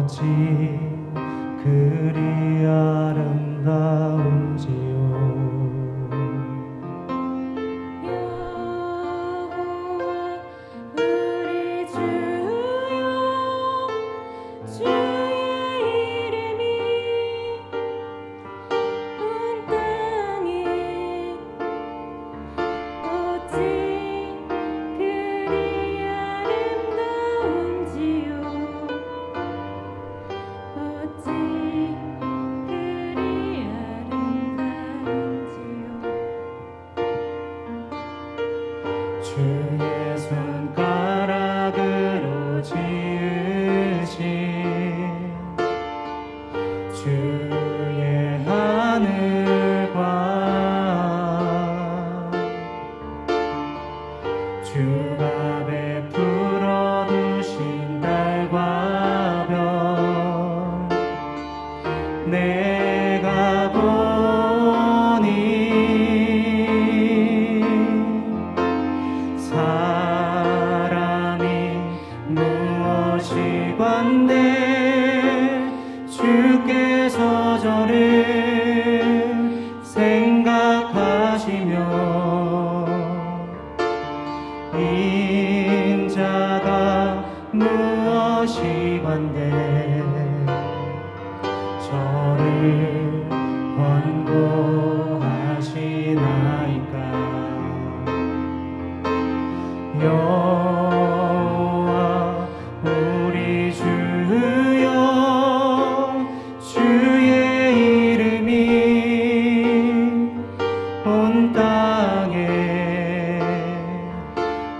어찌 그리 아름다운지요. 주의 손가락으로 지으신 주의 하늘과 주가 베풀어 두신 달과 별 내가 사람이 무엇이건대 주께서 저를 생각하시며 인자가 무엇이건대 저를 권고하시나이까. 여호와 우리 주여 주의 이름이 온 땅에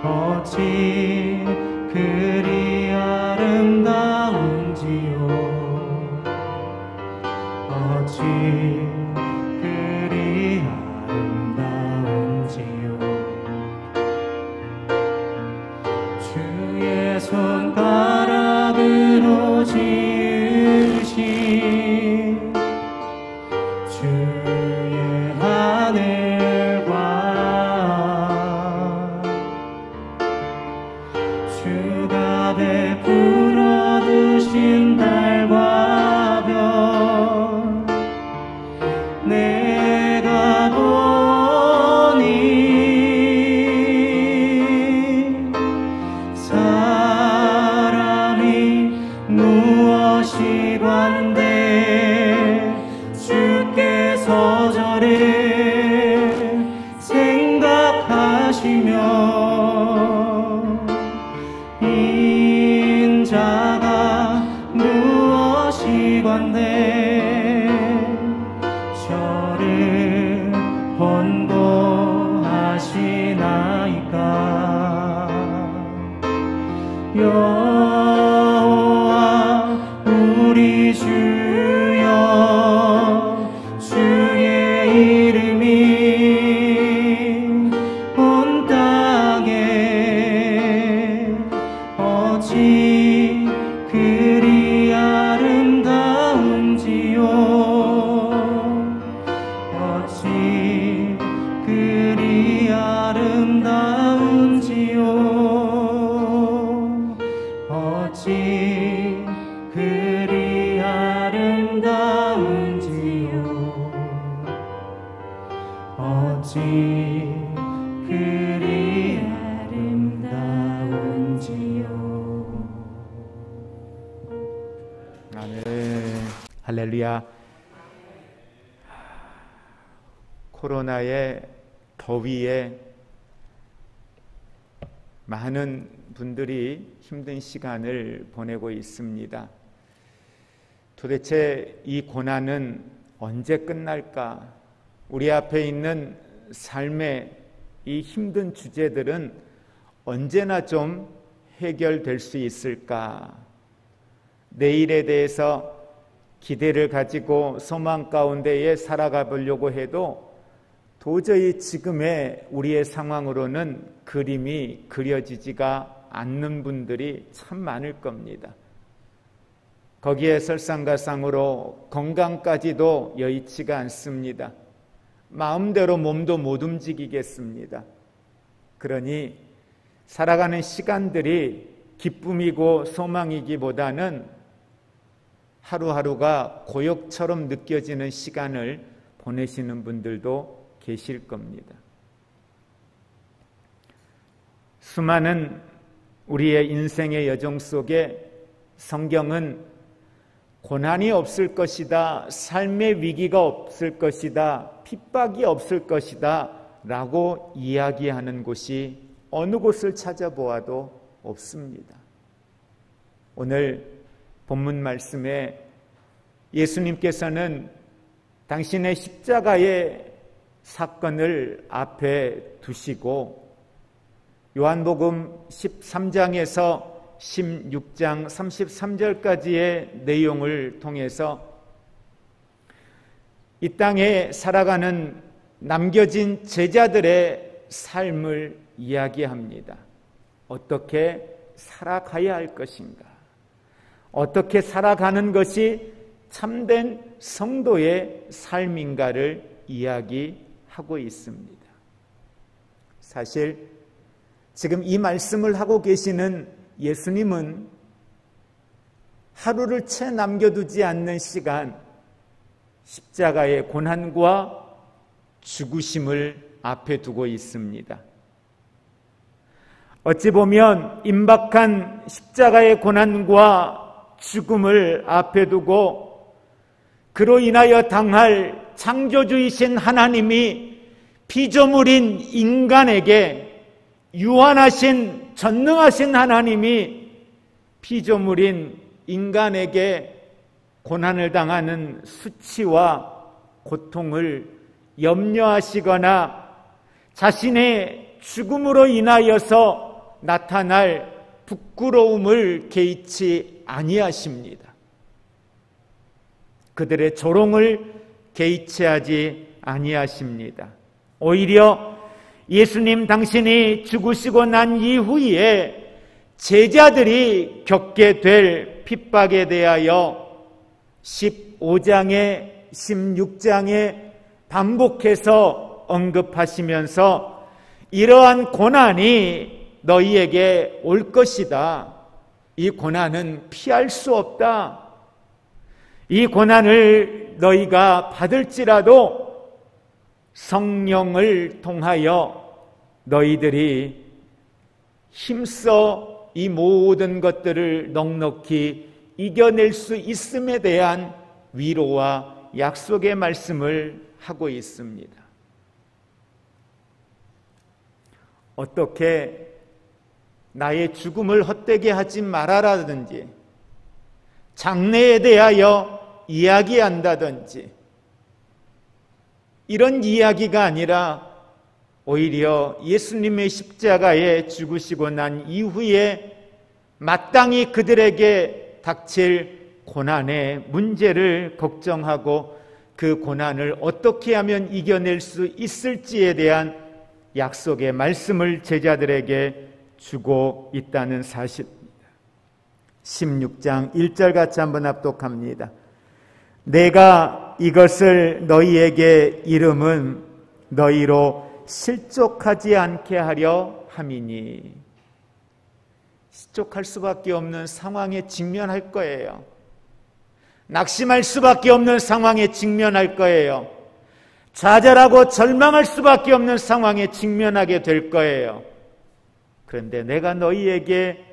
어찌 그리 아름다운지요. 어찌 그리 아름다운지요. 주의 손가락으로 지으신 주의 하늘과 주가 베풀어 두신 달과 별 내가 보니 사람이 무엇이건대 주께서 저를 생각하시며 인자가 무엇이건대 저를 권고하시나이까. 여호와 우리 주여 주의 이름이 온 땅에 어찌 그리 아름다운지요. 어찌 그리 아름다운지요. 어찌 그리 아름다운지요. 어찌 그리 아름다운지요. 아멘. 할렐루야. 코로나의 더위에 많은 분들이 힘든 시간을 보내고 있습니다. 도대체 이 고난은 언제 끝날까? 우리 앞에 있는 삶의 이 힘든 주제들은 언제나 좀 해결될 수 있을까? 내일에 대해서 기대를 가지고 소망 가운데에 살아가 보려고 해도 도저히 지금의 우리의 상황으로는 그림이 그려지지가 않는 분들이 참 많을 겁니다. 거기에 설상가상으로 건강까지도 여의치가 않습니다. 마음대로 몸도 못 움직이겠습니다. 그러니 살아가는 시간들이 기쁨이고 소망이기보다는 하루하루가 고역처럼 느껴지는 시간을 보내시는 분들도 계실 겁니다. 수많은 우리의 인생의 여정 속에 성경은 고난이 없을 것이다, 삶의 위기가 없을 것이다, 핍박이 없을 것이다 라고 이야기하는 곳이 어느 곳을 찾아보아도 없습니다. 오늘 본문 말씀에 예수님께서는 당신의 십자가의 사건을 앞에 두시고 요한복음 13장에서 16장 33절까지의 내용을 통해서 이 땅에 살아가는 남겨진 제자들의 삶을 이야기합니다. 어떻게 살아가야 할 것인가? 어떻게 살아가는 것이 참된 성도의 삶인가를 이야기하고 있습니다. 사실 지금 이 말씀을 하고 계시는 예수님은 하루를 채 남겨두지 않는 시간, 십자가의 고난과 죽으심을 앞에 두고 있습니다. 어찌 보면 임박한 십자가의 고난과 죽음을 앞에 두고 그로 인하여 당할 창조주이신 하나님이 피조물인 인간에게, 유한하신 전능하신 하나님이 피조물인 인간에게 고난을 당하는 수치와 고통을 염려하시거나 자신의 죽음으로 인하여서 나타날 부끄러움을 개의치 아니하십니다. 그들의 조롱을 개의치 하지 아니하십니다. 오히려 예수님 당신이 죽으시고 난 이후에 제자들이 겪게 될 핍박에 대하여 15장에 16장에 반복해서 언급하시면서 이러한 고난이 너희에게 올 것이다. 이 고난은 피할 수 없다. 이 고난을 너희가 받을지라도 성령을 통하여 너희들이 힘써 이 모든 것들을 넉넉히 이겨낼 수 있음에 대한 위로와 약속의 말씀을 하고 있습니다. 어떻게 나의 죽음을 헛되게 하지 말아라든지, 장래에 대하여 이야기한다든지, 이런 이야기가 아니라 오히려 예수님의 십자가에 죽으시고 난 이후에 마땅히 그들에게 닥칠 고난의 문제를 걱정하고 그 고난을 어떻게 하면 이겨낼 수 있을지에 대한 약속의 말씀을 제자들에게 주고 있다는 사실입니다. 16장 1절 같이 한번 합독합니다. 내가 이것을 너희에게 이름은 너희로 실족하지 않게 하려 함이니. 실족할 수밖에 없는 상황에 직면할 거예요. 낙심할 수밖에 없는 상황에 직면할 거예요. 좌절하고 절망할 수밖에 없는 상황에 직면하게 될 거예요. 그런데 내가 너희에게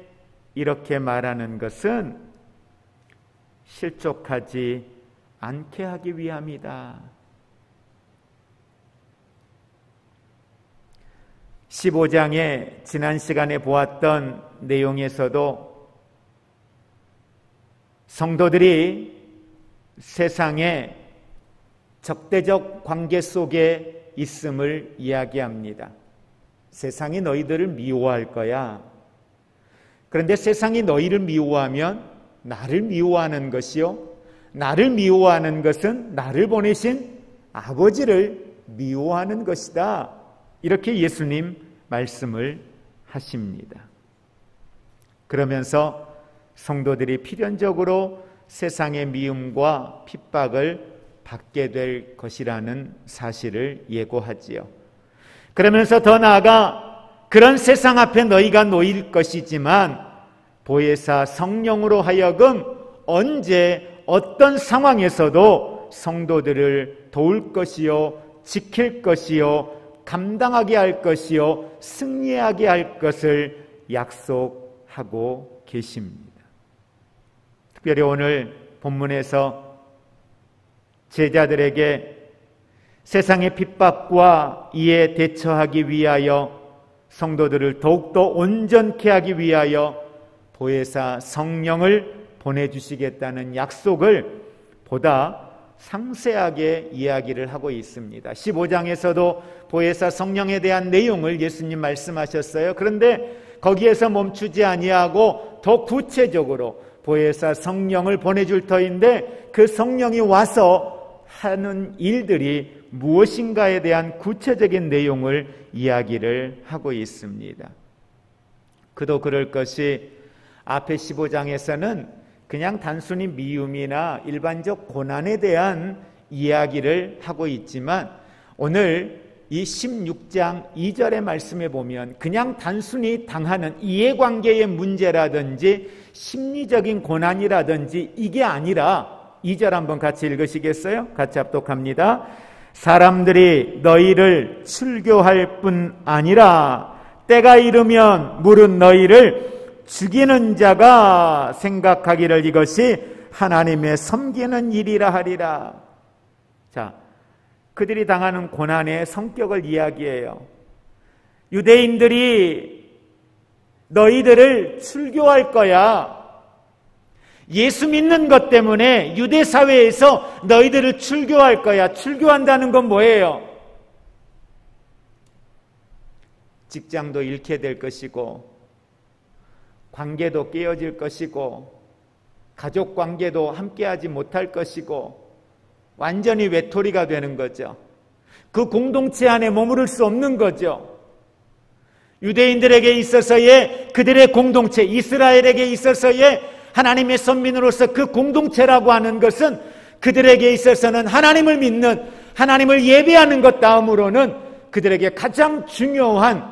이렇게 말하는 것은 실족하지 않게 하기 위함이다. 15장에 지난 시간에 보았던 내용에서도 성도들이 세상의 적대적 관계 속에 있음을 이야기합니다. 세상이 너희들을 미워할 거야. 그런데 세상이 너희를 미워하면 나를 미워하는 것이요, 나를 미워하는 것은 나를 보내신 아버지를 미워하는 것이다. 이렇게 예수님 말씀을 하십니다. 그러면서 성도들이 필연적으로 세상의 미움과 핍박을 받게 될 것이라는 사실을 예고하지요. 그러면서 더 나아가 그런 세상 앞에 너희가 놓일 것이지만 보혜사 성령으로 하여금 언제 어떤 상황에서도 성도들을 도울 것이요, 지킬 것이요, 감당하게 할 것이요, 승리하게 할 것을 약속하고 계십니다. 특별히 오늘 본문에서 제자들에게 세상의 핍박과 이에 대처하기 위하여 성도들을 더욱더 온전케 하기 위하여 보혜사 성령을 보내주시겠다는 약속을 보다 상세하게 이야기를 하고 있습니다. 15장에서도 보혜사 성령에 대한 내용을 예수님 말씀하셨어요. 그런데 거기에서 멈추지 아니하고 더 구체적으로 보혜사 성령을 보내줄 터인데 그 성령이 와서 하는 일들이 무엇인가에 대한 구체적인 내용을 이야기를 하고 있습니다. 그도 그럴 것이 앞에 15장에서는 그냥 단순히 미움이나 일반적 고난에 대한 이야기를 하고 있지만 오늘 이 16장 2절의 말씀에 보면 그냥 단순히 당하는 이해관계의 문제라든지 심리적인 고난이라든지 이게 아니라 2절 한번 같이 읽으시겠어요? 같이 합독합니다. 사람들이 너희를 출교할 뿐 아니라 때가 이르면 물은 너희를 죽이는 자가 생각하기를 이것이 하나님의 섬기는 일이라 하리라. 자, 그들이 당하는 고난의 성격을 이야기해요. 유대인들이 너희들을 출교할 거야. 예수 믿는 것 때문에 유대 사회에서 너희들을 출교할 거야. 출교한다는 건 뭐예요? 직장도 잃게 될 것이고 관계도 깨어질 것이고 가족 관계도 함께하지 못할 것이고 완전히 외톨이가 되는 거죠. 그 공동체 안에 머무를 수 없는 거죠. 유대인들에게 있어서의 그들의 공동체, 이스라엘에게 있어서의 하나님의 선민으로서 그 공동체라고 하는 것은 그들에게 있어서는 하나님을 믿는, 하나님을 예배하는 것 다음으로는 그들에게 가장 중요한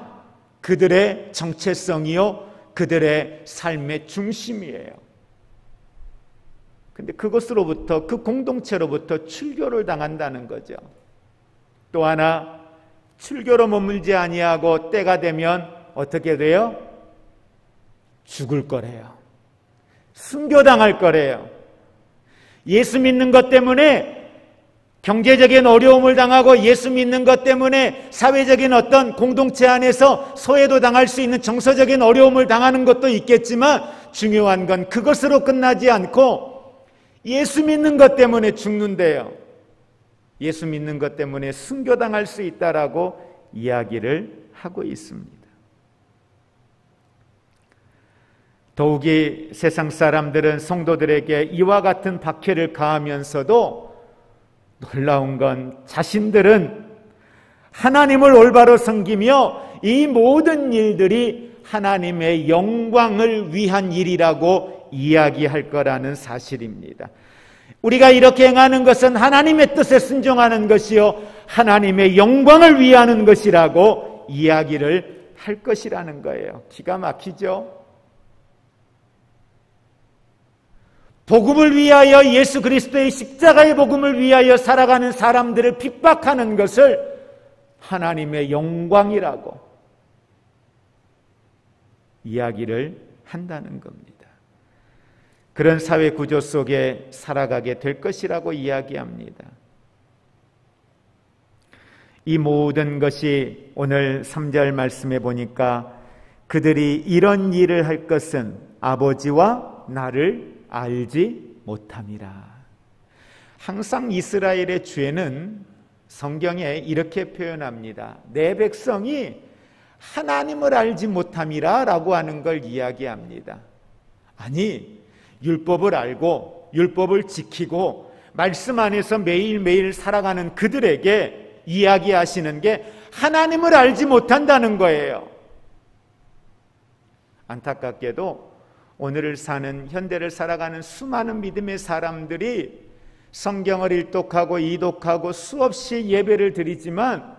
그들의 정체성이요, 그들의 삶의 중심이에요. 근데 그것으로부터, 그 공동체로부터 출교를 당한다는 거죠. 또 하나, 출교로 머물지 아니하고 때가 되면 어떻게 돼요? 죽을 거래요. 순교당할 거래요. 예수 믿는 것 때문에 경제적인 어려움을 당하고 예수 믿는 것 때문에 사회적인 어떤 공동체 안에서 소외도 당할 수 있는 정서적인 어려움을 당하는 것도 있겠지만 중요한 건 그것으로 끝나지 않고 예수 믿는 것 때문에 죽는데요. 예수 믿는 것 때문에 순교당할 수 있다라고 이야기를 하고 있습니다. 더욱이 세상 사람들은 성도들에게 이와 같은 박해를 가하면서도 놀라운 건 자신들은 하나님을 올바로 섬기며 이 모든 일들이 하나님의 영광을 위한 일이라고 이야기할 거라는 사실입니다. 우리가 이렇게 행하는 것은 하나님의 뜻에 순종하는 것이요 하나님의 영광을 위하는 것이라고 이야기를 할 것이라는 거예요. 기가 막히죠? 복음을 위하여, 예수 그리스도의 십자가의 복음을 위하여 살아가는 사람들을 핍박하는 것을 하나님의 영광이라고 이야기를 한다는 겁니다. 그런 사회 구조 속에 살아가게 될 것이라고 이야기합니다. 이 모든 것이 오늘 3절 말씀에 보니까 그들이 이런 일을 할 것은 아버지와 나를 알지 못함이라. 항상 이스라엘의 죄는 성경에 이렇게 표현합니다. 내 백성이 하나님을 알지 못함이라 라고 하는 걸 이야기합니다. 아니, 율법을 알고 율법을 지키고 말씀 안에서 매일매일 살아가는 그들에게 이야기하시는 게 하나님을 알지 못한다는 거예요. 안타깝게도 오늘을 사는, 현대를 살아가는 수많은 믿음의 사람들이 성경을 일독하고 이독하고 수없이 예배를 드리지만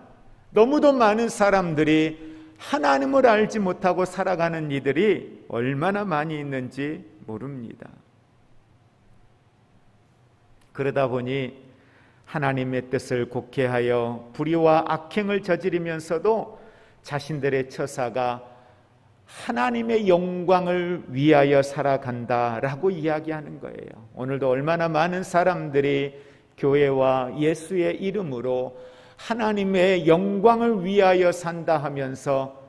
너무도 많은 사람들이 하나님을 알지 못하고 살아가는 이들이 얼마나 많이 있는지 모릅니다. 그러다 보니 하나님의 뜻을 곡해하여 불의와 악행을 저지르면서도 자신들의 처사가 하나님의 영광을 위하여 살아간다라고 이야기하는 거예요. 오늘도 얼마나 많은 사람들이 교회와 예수의 이름으로 하나님의 영광을 위하여 산다 하면서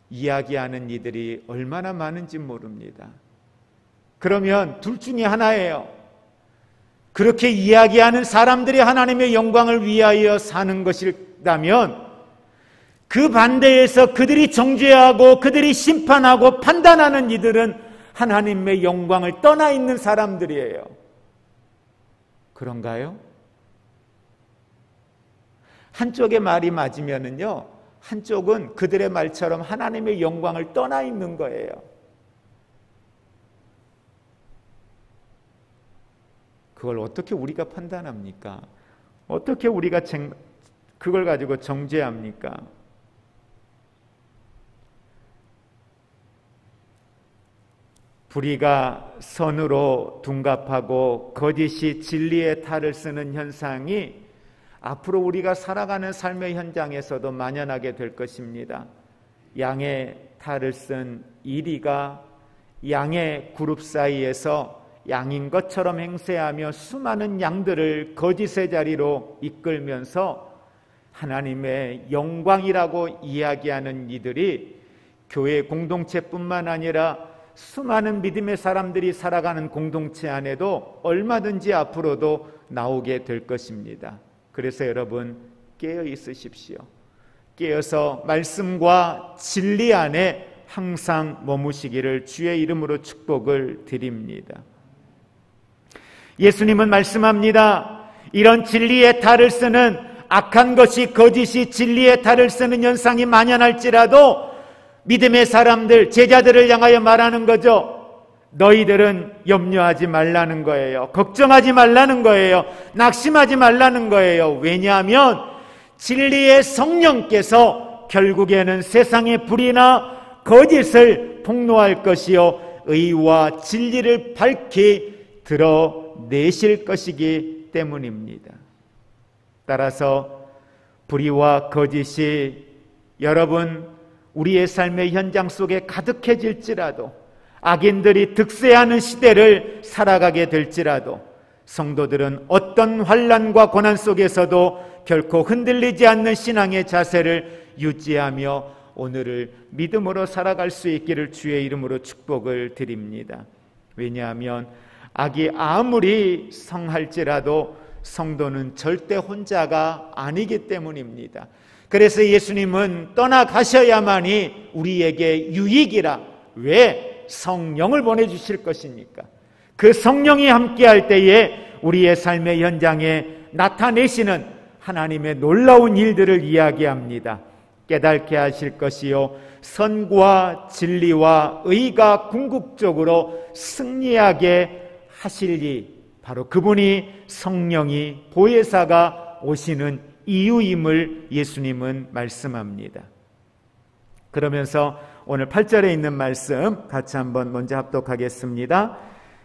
이야기하는 이들이 얼마나 많은지 모릅니다. 그러면 둘 중에 하나예요. 그렇게 이야기하는 사람들이 하나님의 영광을 위하여 사는 것이라면 그 반대에서 그들이 정죄하고 그들이 심판하고 판단하는 이들은 하나님의 영광을 떠나 있는 사람들이에요. 그런가요? 한쪽의 말이 맞으면은요, 한쪽은 그들의 말처럼 하나님의 영광을 떠나 있는 거예요. 그걸 어떻게 우리가 판단합니까? 어떻게 우리가 그걸 가지고 정죄합니까? 불의가 선으로 둔갑하고 거짓이 진리의 탈을 쓰는 현상이 앞으로 우리가 살아가는 삶의 현장에서도 만연하게 될 것입니다. 양의 탈을 쓴 이리가 양의 그룹 사이에서 양인 것처럼 행세하며 수많은 양들을 거짓의 자리로 이끌면서 하나님의 영광이라고 이야기하는 이들이 교회 공동체뿐만 아니라 수많은 믿음의 사람들이 살아가는 공동체 안에도 얼마든지 앞으로도 나오게 될 것입니다. 그래서 여러분 깨어 있으십시오. 깨어서 말씀과 진리 안에 항상 머무시기를 주의 이름으로 축복을 드립니다. 예수님은 말씀합니다. 이런 진리의 탈을 쓰는 악한 것이 거짓이 진리의 탈을 쓰는 현상이 만연할지라도 믿음의 사람들, 제자들을 향하여 말하는 거죠. 너희들은 염려하지 말라는 거예요. 걱정하지 말라는 거예요. 낙심하지 말라는 거예요. 왜냐하면 진리의 성령께서 결국에는 세상의 불의나 거짓을 폭로할 것이요 의와 진리를 밝히 드러내실 것이기 때문입니다. 따라서 불의와 거짓이 여러분 우리의 삶의 현장 속에 가득해질지라도, 악인들이 득세하는 시대를 살아가게 될지라도 성도들은 어떤 환난과 고난 속에서도 결코 흔들리지 않는 신앙의 자세를 유지하며 오늘을 믿음으로 살아갈 수 있기를 주의 이름으로 축복을 드립니다. 왜냐하면 악이 아무리 성할지라도 성도는 절대 혼자가 아니기 때문입니다. 그래서 예수님은 떠나가셔야만이 우리에게 유익이라. 왜? 성령을 보내주실 것이니까. 그 성령이 함께할 때에 우리의 삶의 현장에 나타내시는 하나님의 놀라운 일들을 이야기합니다. 깨닫게 하실 것이요 선과 진리와 의가 궁극적으로 승리하게 하실 이, 바로 그분이 성령이 보혜사가 오시는 이유임을 예수님은 말씀합니다. 그러면서 오늘 8절에 있는 말씀 같이 한번 먼저 합독하겠습니다.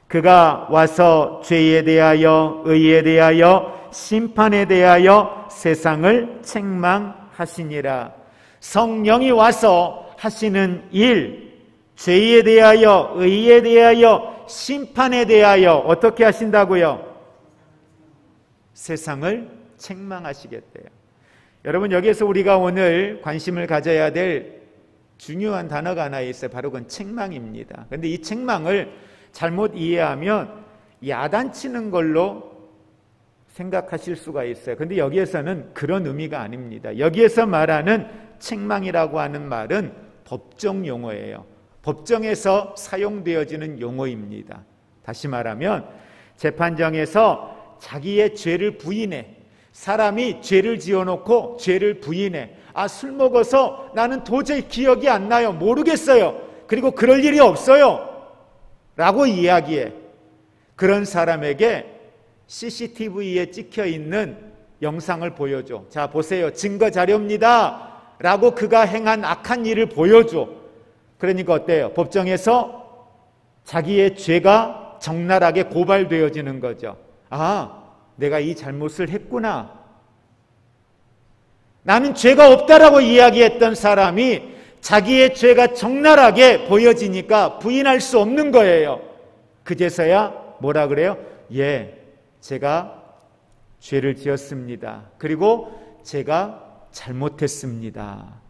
그가 와서 죄에 대하여 의에 대하여 심판에 대하여 세상을 책망하시니라. 성령이 와서 하시는 일, 죄에 대하여 의에 대하여 심판에 대하여 어떻게 하신다고요? 세상을 책망하시겠대요. 여러분 여기에서 우리가 오늘 관심을 가져야 될 중요한 단어가 하나 있어요. 바로 그건 책망입니다. 그런데 이 책망을 잘못 이해하면 야단치는 걸로 생각하실 수가 있어요. 그런데 여기에서는 그런 의미가 아닙니다. 여기에서 말하는 책망이라고 하는 말은 법정 용어예요. 법정에서 사용되어지는 용어입니다. 다시 말하면 재판정에서 자기의 죄를 부인해, 사람이 죄를 지어놓고 죄를 부인해, 술 먹어서 나는 도저히 기억이 안 나요, 모르겠어요, 그리고 그럴 일이 없어요 라고 이야기해. 그런 사람에게 CCTV에 찍혀있는 영상을 보여줘. 자 보세요, 증거 자료입니다 라고 그가 행한 악한 일을 보여줘. 그러니까 어때요? 법정에서 자기의 죄가 적나라하게 고발되어지는 거죠. 내가 이 잘못을 했구나. 나는 죄가 없다라고 이야기했던 사람이 자기의 죄가 적나라하게 보여지니까 부인할 수 없는 거예요. 그제서야 뭐라 그래요? 예, 제가 죄를 지었습니다. 그리고 제가 잘못했습니다.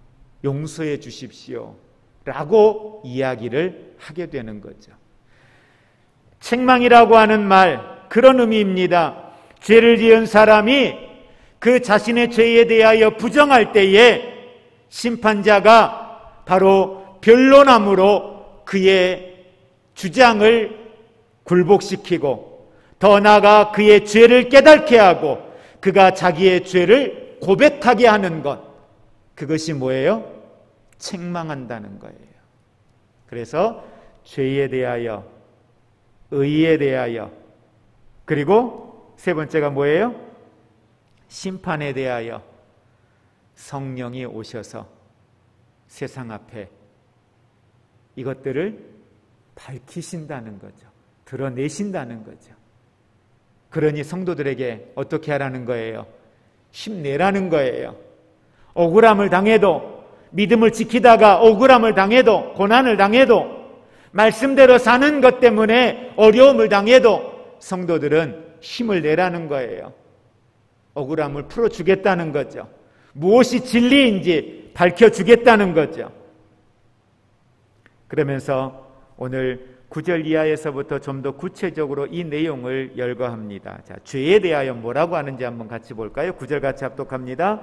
용서해 주십시오. 라고 이야기를 하게 되는 거죠. 책망이라고 하는 말, 그런 의미입니다. 죄를 지은 사람이 그 자신의 죄에 대하여 부정할 때에 심판자가 바로 변론함으로 그의 주장을 굴복시키고 더 나아가 그의 죄를 깨닫게 하고 그가 자기의 죄를 고백하게 하는 것, 그것이 뭐예요? 책망한다는 거예요. 그래서 죄에 대하여, 의에 대하여, 그리고 세 번째가 뭐예요? 심판에 대하여 성령이 오셔서 세상 앞에 이것들을 밝히신다는 거죠. 드러내신다는 거죠. 그러니 성도들에게 어떻게 하라는 거예요? 힘내라는 거예요. 억울함을 당해도, 믿음을 지키다가 억울함을 당해도, 고난을 당해도, 말씀대로 사는 것 때문에 어려움을 당해도 성도들은 힘을 내라는 거예요. 억울함을 풀어주겠다는 거죠. 무엇이 진리인지 밝혀주겠다는 거죠. 그러면서 오늘 9절 이하에서부터 좀 더 구체적으로 이 내용을 열거합니다. 자, 죄에 대하여 뭐라고 하는지 한번 같이 볼까요? 9절 같이 합독합니다.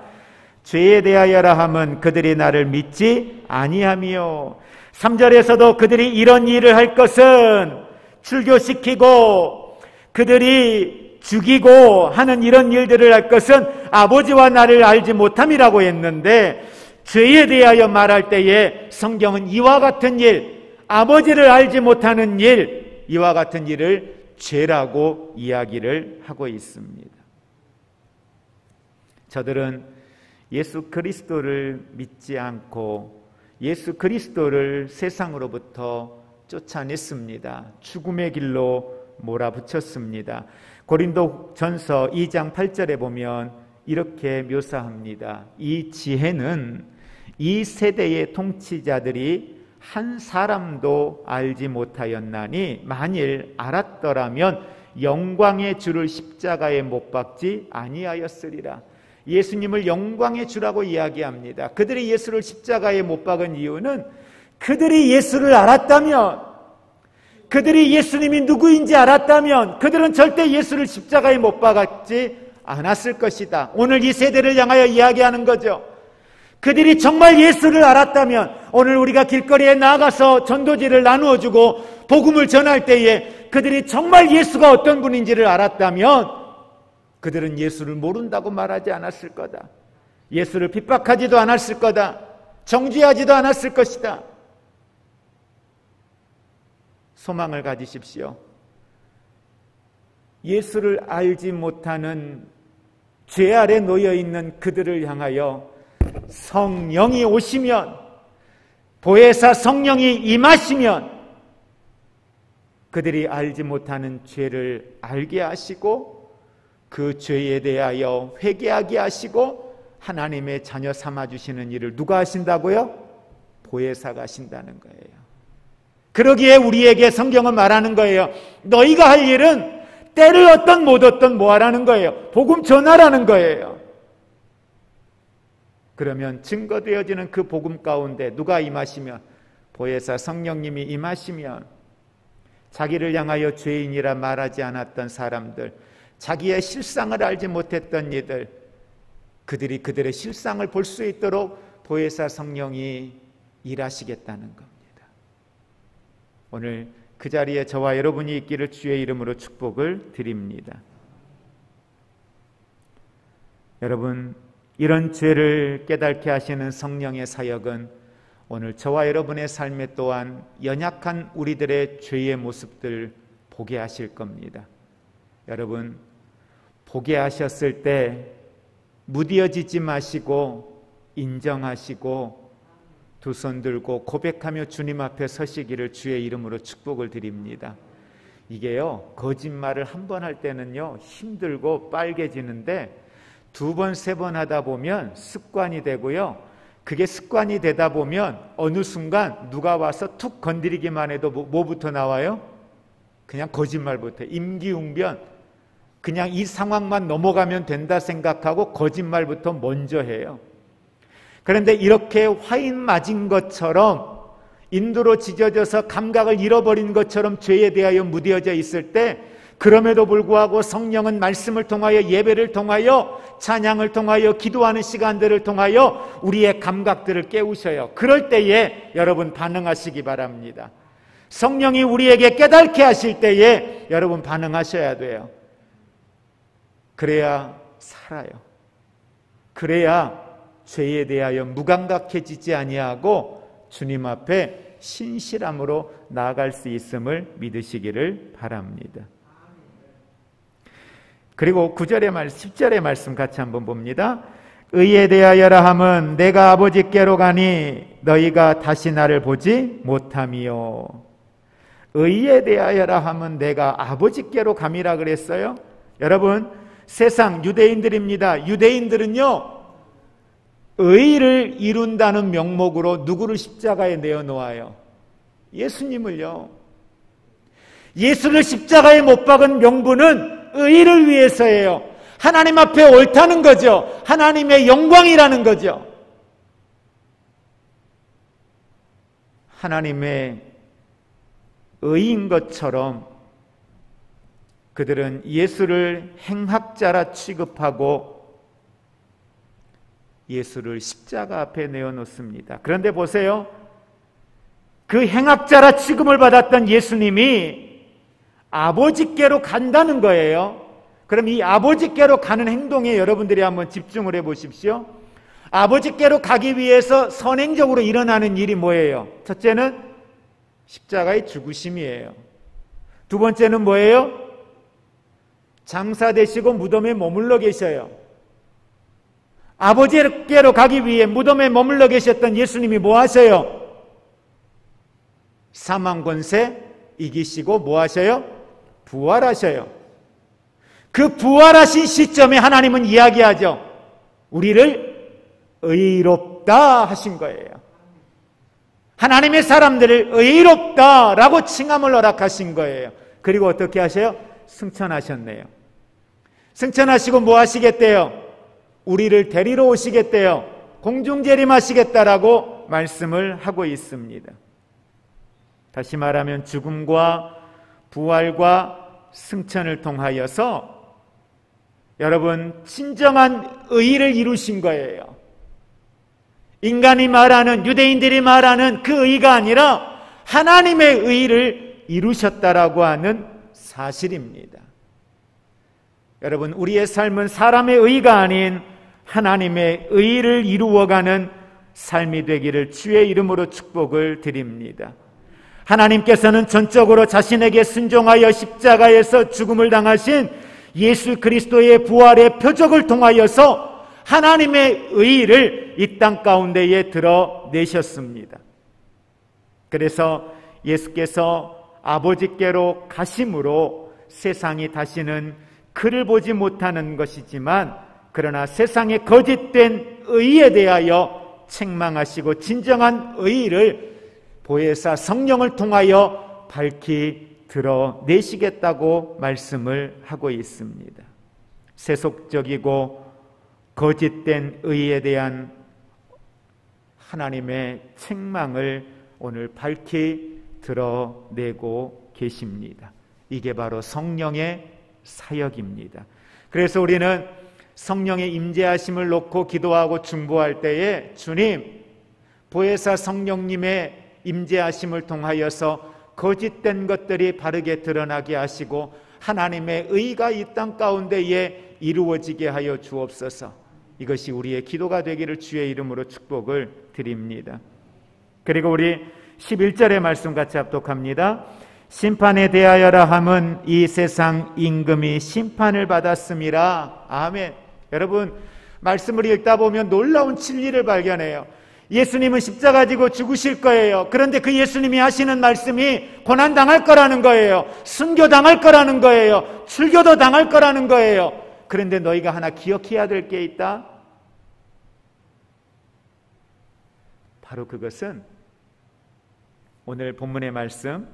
죄에 대하여라 함은 그들이 나를 믿지 아니하며, 3절에서도 그들이 이런 일을 할 것은 출교시키고 그들이 죽이고 하는 이런 일들을 할 것은 아버지와 나를 알지 못함이라고 했는데, 죄에 대하여 말할 때에 성경은 이와 같은 일, 아버지를 알지 못하는 일, 이와 같은 일을 죄라고 이야기를 하고 있습니다. 저들은 예수 그리스도를 믿지 않고 예수 그리스도를 세상으로부터 쫓아냈습니다. 죽음의 길로 몰아붙였습니다. 고린도전서 2장 8절에 보면 이렇게 묘사합니다. 이 지혜는 이 세대의 통치자들이 한 사람도 알지 못하였나니 만일 알았더라면 영광의 주를 십자가에 못 박지 아니하였으리라. 예수님을 영광의 주라고 이야기합니다. 그들이 예수를 십자가에 못 박은 이유는 그들이 예수를 알았다면, 그들이 예수님이 누구인지 알았다면 그들은 절대 예수를 십자가에 못 박았지 않았을 것이다. 오늘 이 세대를 향하여 이야기하는 거죠. 그들이 정말 예수를 알았다면, 오늘 우리가 길거리에 나가서 전도지를 나누어주고 복음을 전할 때에 그들이 정말 예수가 어떤 분인지를 알았다면 그들은 예수를 모른다고 말하지 않았을 거다. 예수를 핍박하지도 않았을 거다. 정죄하지도 않았을 것이다. 소망을 가지십시오. 예수를 알지 못하는 죄 아래 놓여 있는 그들을 향하여 성령이 오시면, 보혜사 성령이 임하시면 그들이 알지 못하는 죄를 알게 하시고 그 죄에 대하여 회개하게 하시고 하나님의 자녀 삼아주시는 일을 누가 하신다고요? 보혜사가 하신다는 거예요. 그러기에 우리에게 성경은 말하는 거예요. 너희가 할 일은 때를 얻든 못 얻든 뭐 하라는 거예요? 복음 전하라는 거예요. 그러면 증거되어지는 그 복음 가운데 누가 임하시면, 보혜사 성령님이 임하시면 자기를 향하여 죄인이라 말하지 않았던 사람들, 자기의 실상을 알지 못했던 이들, 그들이 그들의 실상을 볼 수 있도록 보혜사 성령이 일하시겠다는 겁니다. 오늘 그 자리에 저와 여러분이 있기를 주의 이름으로 축복을 드립니다. 여러분, 이런 죄를 깨닫게 하시는 성령의 사역은 오늘 저와 여러분의 삶에 또한 연약한 우리들의 죄의 모습들 보게 하실 겁니다. 여러분, 보게 하셨을 때 무디어지지 마시고 인정하시고 두 손 들고 고백하며 주님 앞에 서시기를 주의 이름으로 축복을 드립니다. 이게요, 거짓말을 한 번 할 때는요 힘들고 빨개지는데 두 번, 세 번 하다 보면 습관이 되고요, 그게 습관이 되다 보면 어느 순간 누가 와서 툭 건드리기만 해도 뭐부터 나와요? 그냥 거짓말부터. 임기응변. 그냥 이 상황만 넘어가면 된다 생각하고 거짓말부터 먼저 해요. 그런데 이렇게 화인 맞은 것처럼, 인도로 찢어져서 감각을 잃어버린 것처럼 죄에 대하여 무뎌져 있을 때, 그럼에도 불구하고 성령은 말씀을 통하여, 예배를 통하여, 찬양을 통하여, 기도하는 시간들을 통하여 우리의 감각들을 깨우셔요. 그럴 때에 여러분 반응하시기 바랍니다. 성령이 우리에게 깨닫게 하실 때에 여러분 반응하셔야 돼요. 그래야 살아요. 그래야 죄에 대하여 무감각해지지 아니하고 주님 앞에 신실함으로 나아갈 수 있음을 믿으시기를 바랍니다. 그리고 9절의 말씀, 10절의 말씀 같이 한번 봅니다. 의에 대하여라 함은 내가 아버지께로 가니 너희가 다시 나를 보지 못함이요. 의에 대하여라 함은 내가 아버지께로 감이라 그랬어요. 여러분, 세상 유대인들입니다. 유대인들은요, 의를 이룬다는 명목으로 누구를 십자가에 내어놓아요? 예수님을요. 예수를 십자가에 못 박은 명분은 의를 위해서예요. 하나님 앞에 옳다는 거죠. 하나님의 영광이라는 거죠. 하나님의 의인 것처럼 그들은 예수를 행악자라 취급하고 예수를 십자가 앞에 내어놓습니다. 그런데 보세요. 그 행악자라 취급을 받았던 예수님이 아버지께로 간다는 거예요. 그럼 이 아버지께로 가는 행동에 여러분들이 한번 집중을 해 보십시오. 아버지께로 가기 위해서 선행적으로 일어나는 일이 뭐예요? 첫째는 십자가의 죽으심이에요. 두 번째는 뭐예요? 장사되시고 무덤에 머물러 계셔요. 아버지께로 가기 위해 무덤에 머물러 계셨던 예수님이 뭐 하세요? 사망 권세 이기시고 뭐 하셔요? 부활하셔요. 그 부활하신 시점에 하나님은 이야기하죠. 우리를 의롭다 하신 거예요. 하나님의 사람들을 의롭다라고 칭함을 허락하신 거예요. 그리고 어떻게 하셔요? 승천하셨네요. 승천하시고 뭐 하시겠대요? 우리를 데리러 오시겠대요. 공중재림하시겠다라고 말씀을 하고 있습니다. 다시 말하면 죽음과 부활과 승천을 통하여서 여러분 진정한 의를 이루신 거예요. 인간이 말하는, 유대인들이 말하는 그 의가 아니라 하나님의 의를 이루셨다라고 하는 사실입니다. 여러분, 우리의 삶은 사람의 의가 아닌 하나님의 의를 이루어가는 삶이 되기를 주의 이름으로 축복을 드립니다. 하나님께서는 전적으로 자신에게 순종하여 십자가에서 죽음을 당하신 예수 그리스도의 부활의 표적을 통하여서 하나님의 의를 이 땅 가운데에 드러내셨습니다. 그래서 예수께서 아버지께로 가심으로 세상이 다시는 그를 보지 못하는 것이지만, 그러나 세상의 거짓된 의에 대하여 책망하시고 진정한 의를 보혜사 성령을 통하여 밝히 드러내시겠다고 말씀을 하고 있습니다. 세속적이고 거짓된 의에 대한 하나님의 책망을 오늘 밝히 드러내고 계십니다. 이게 바로 성령의 사역입니다. 그래서 우리는 성령의 임재하심을 놓고 기도하고 중보할 때에 주님, 보혜사 성령님의 임재하심을 통하여서 거짓된 것들이 바르게 드러나게 하시고 하나님의 의가 이 땅 가운데에 이루어지게 하여 주옵소서. 이것이 우리의 기도가 되기를 주의 이름으로 축복을 드립니다. 그리고 우리 11절의 말씀 같이 합독합니다. 심판에 대하여라 함은 이 세상 임금이 심판을 받았음이라. 아멘. 여러분, 말씀을 읽다 보면 놀라운 진리를 발견해요. 예수님은 십자가 지고 죽으실 거예요. 그런데 그 예수님이 하시는 말씀이 고난당할 거라는 거예요. 순교당할 거라는 거예요. 출교도 당할 거라는 거예요. 그런데 너희가 하나 기억해야 될 게 있다. 바로 그것은 오늘 본문의 말씀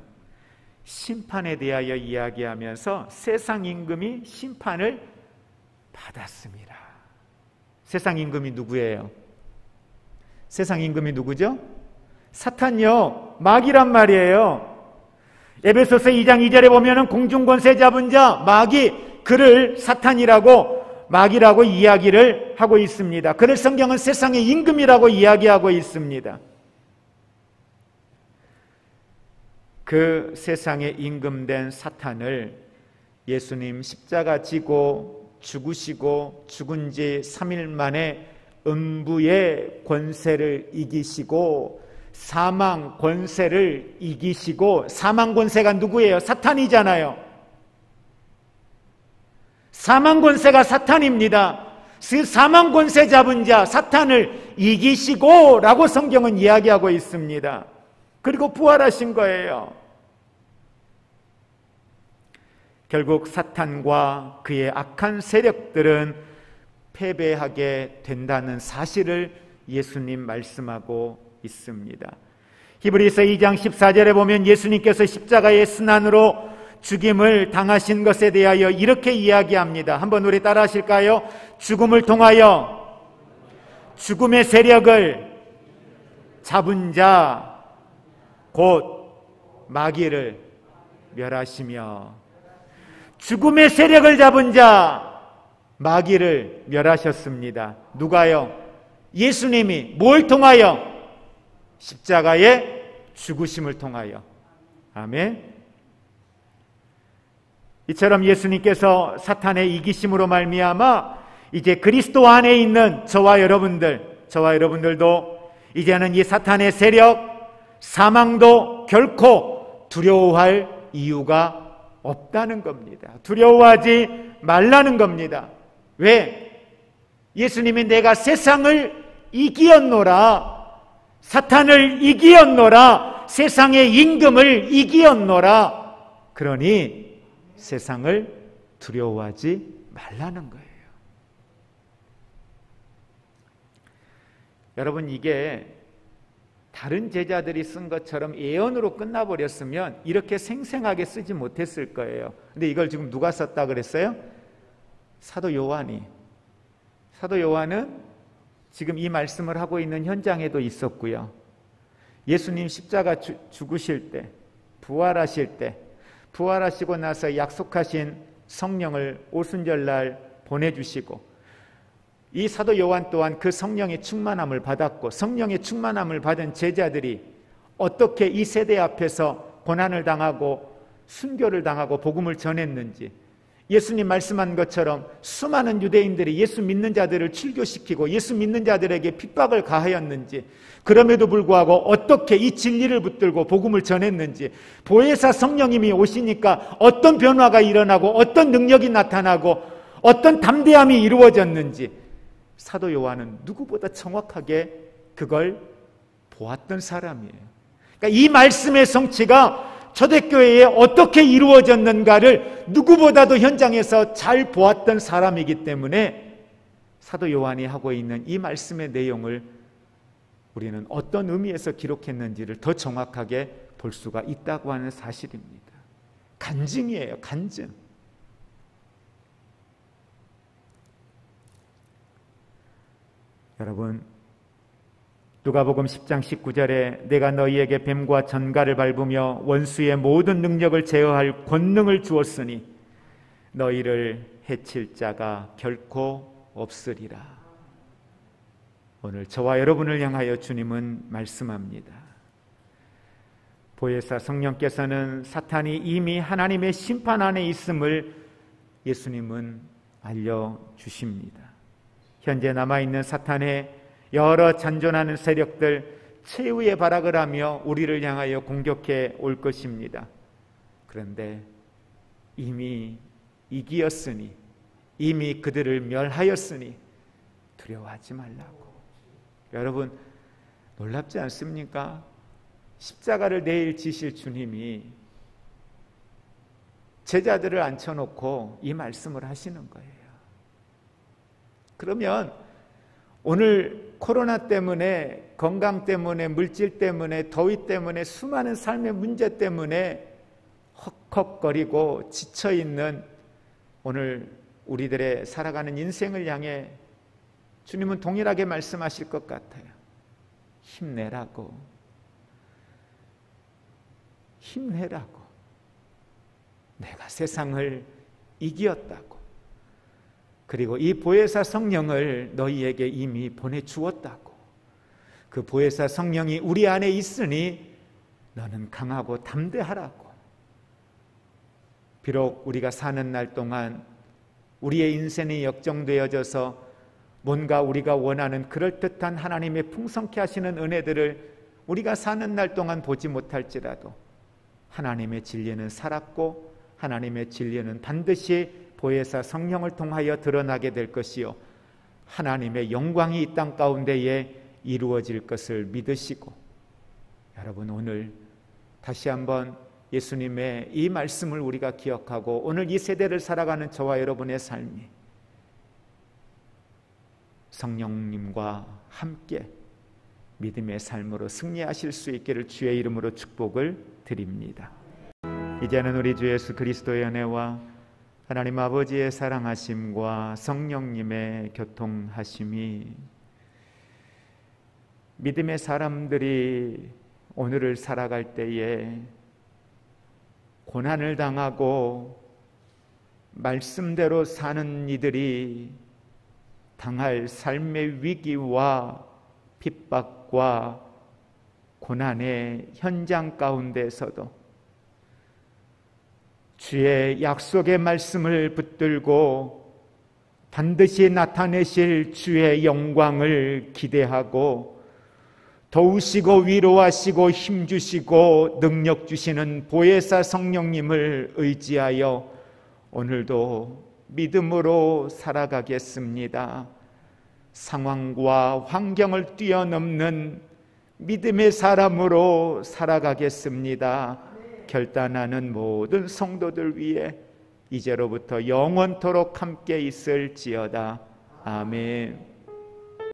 심판에 대하여 이야기하면서 세상 임금이 심판을 받았습니다. 세상 임금이 누구예요? 세상 임금이 누구죠? 사탄요, 마귀란 말이에요. 에베소서 2장 2절에 보면은 공중권세 잡은 자 마귀, 그를 사탄이라고 마귀라고 이야기를 하고 있습니다. 그를 성경은 세상의 임금이라고 이야기하고 있습니다. 그 세상의 임금된 사탄을 예수님 십자가 지고 죽으시고 죽은 지 3일 만에 음부의 권세를 이기시고 사망 권세를 이기시고, 사망 권세가 누구예요? 사탄이잖아요. 사망 권세가 사탄입니다. 그 사망 권세 잡은 자 사탄을 이기시고 라고 성경은 이야기하고 있습니다. 그리고 부활하신 거예요. 결국 사탄과 그의 악한 세력들은 패배하게 된다는 사실을 예수님 말씀하고 있습니다. 히브리서 2장 14절에 보면 예수님께서 십자가의 순환으로 죽임을 당하신 것에 대하여 이렇게 이야기합니다. 한번 우리 따라 하실까요? 죽음을 통하여 죽음의 세력을 잡은 자 곧 마귀를 멸하시며, 죽음의 세력을 잡은 자 마귀를 멸하셨습니다. 누가요? 예수님이. 뭘 통하여? 십자가의 죽으심을 통하여. 아멘. 이처럼 예수님께서 사탄의 이기심으로 말미암아 이제 그리스도 안에 있는 저와 여러분들도 이제는 이 사탄의 세력, 사망도 결코 두려워할 이유가 없다는 겁니다. 두려워하지 말라는 겁니다. 왜? 예수님이 내가 세상을 이기었노라, 사탄을 이기었노라, 세상의 임금을 이기었노라, 그러니 세상을 두려워하지 말라는 거예요. 여러분, 이게 다른 제자들이 쓴 것처럼 예언으로 끝나버렸으면 이렇게 생생하게 쓰지 못했을 거예요. 근데 이걸 지금 누가 썼다 그랬어요? 사도 요한이. 사도 요한은 지금 이 말씀을 하고 있는 현장에도 있었고요. 예수님 십자가 죽으실 때, 부활하실 때, 부활하시고 나서 약속하신 성령을 오순절날 보내주시고, 이 사도 요한 또한 그 성령의 충만함을 받았고, 성령의 충만함을 받은 제자들이 어떻게 이 세대 앞에서 고난을 당하고 순교를 당하고 복음을 전했는지, 예수님 말씀한 것처럼 수많은 유대인들이 예수 믿는 자들을 출교시키고 예수 믿는 자들에게 핍박을 가하였는지, 그럼에도 불구하고 어떻게 이 진리를 붙들고 복음을 전했는지, 보혜사 성령님이 오시니까 어떤 변화가 일어나고 어떤 능력이 나타나고 어떤 담대함이 이루어졌는지, 사도 요한은 누구보다 정확하게 그걸 보았던 사람이에요. 그러니까 이 말씀의 성취가 초대교회에 어떻게 이루어졌는가를 누구보다도 현장에서 잘 보았던 사람이기 때문에 사도 요한이 하고 있는 이 말씀의 내용을 우리는 어떤 의미에서 기록했는지를 더 정확하게 볼 수가 있다고 하는 사실입니다. 간증이에요, 간증. 여러분, 누가복음 10장 19절에 내가 너희에게 뱀과 전갈을 밟으며 원수의 모든 능력을 제어할 권능을 주었으니 너희를 해칠 자가 결코 없으리라. 오늘 저와 여러분을 향하여 주님은 말씀합니다. 보혜사 성령께서는 사탄이 이미 하나님의 심판 안에 있음을 예수님은 알려주십니다. 현재 남아있는 사탄의 여러 잔존하는 세력들 최후의 발악을 하며 우리를 향하여 공격해 올 것입니다. 그런데 이미 이기었으니, 이미 그들을 멸하였으니 두려워하지 말라고. 여러분, 놀랍지 않습니까? 십자가를 내일 지실 주님이 제자들을 앉혀놓고 이 말씀을 하시는 거예요. 그러면 오늘 코로나 때문에, 건강 때문에, 물질 때문에, 더위 때문에, 수많은 삶의 문제 때문에 헉헉거리고 지쳐있는 오늘 우리들의 살아가는 인생을 향해 주님은 동일하게 말씀하실 것 같아요. 힘내라고. 힘내라고. 내가 세상을 이기었다고. 그리고 이 보혜사 성령을 너희에게 이미 보내주었다고. 그 보혜사 성령이 우리 안에 있으니 너는 강하고 담대하라고. 비록 우리가 사는 날 동안 우리의 인생이 역정되어져서 뭔가 우리가 원하는 그럴듯한 하나님의 풍성케 하시는 은혜들을 우리가 사는 날 동안 보지 못할지라도 하나님의 진리는 살았고 하나님의 진리는 반드시 보혜사 성령을 통하여 드러나게 될 것이요 하나님의 영광이 이 땅 가운데에 이루어질 것을 믿으시고, 여러분 오늘 다시 한번 예수님의 이 말씀을 우리가 기억하고 오늘 이 세대를 살아가는 저와 여러분의 삶이 성령님과 함께 믿음의 삶으로 승리하실 수 있기를 주의 이름으로 축복을 드립니다. 이제는 우리 주 예수 그리스도의 은혜와 하나님 아버지의 사랑하심과 성령님의 교통하심이 믿음의 사람들이 오늘을 살아갈 때에 고난을 당하고 말씀대로 사는 이들이 당할 삶의 위기와 핍박과 고난의 현장 가운데서도 주의 약속의 말씀을 붙들고 반드시 나타내실 주의 영광을 기대하고 도우시고 위로하시고 힘주시고 능력 주시는 보혜사 성령님을 의지하여 오늘도 믿음으로 살아가겠습니다. 상황과 환경을 뛰어넘는 믿음의 사람으로 살아가겠습니다. 결단하는 모든 성도들 위해 이제로부터 영원토록 함께 있을지어다. 아멘.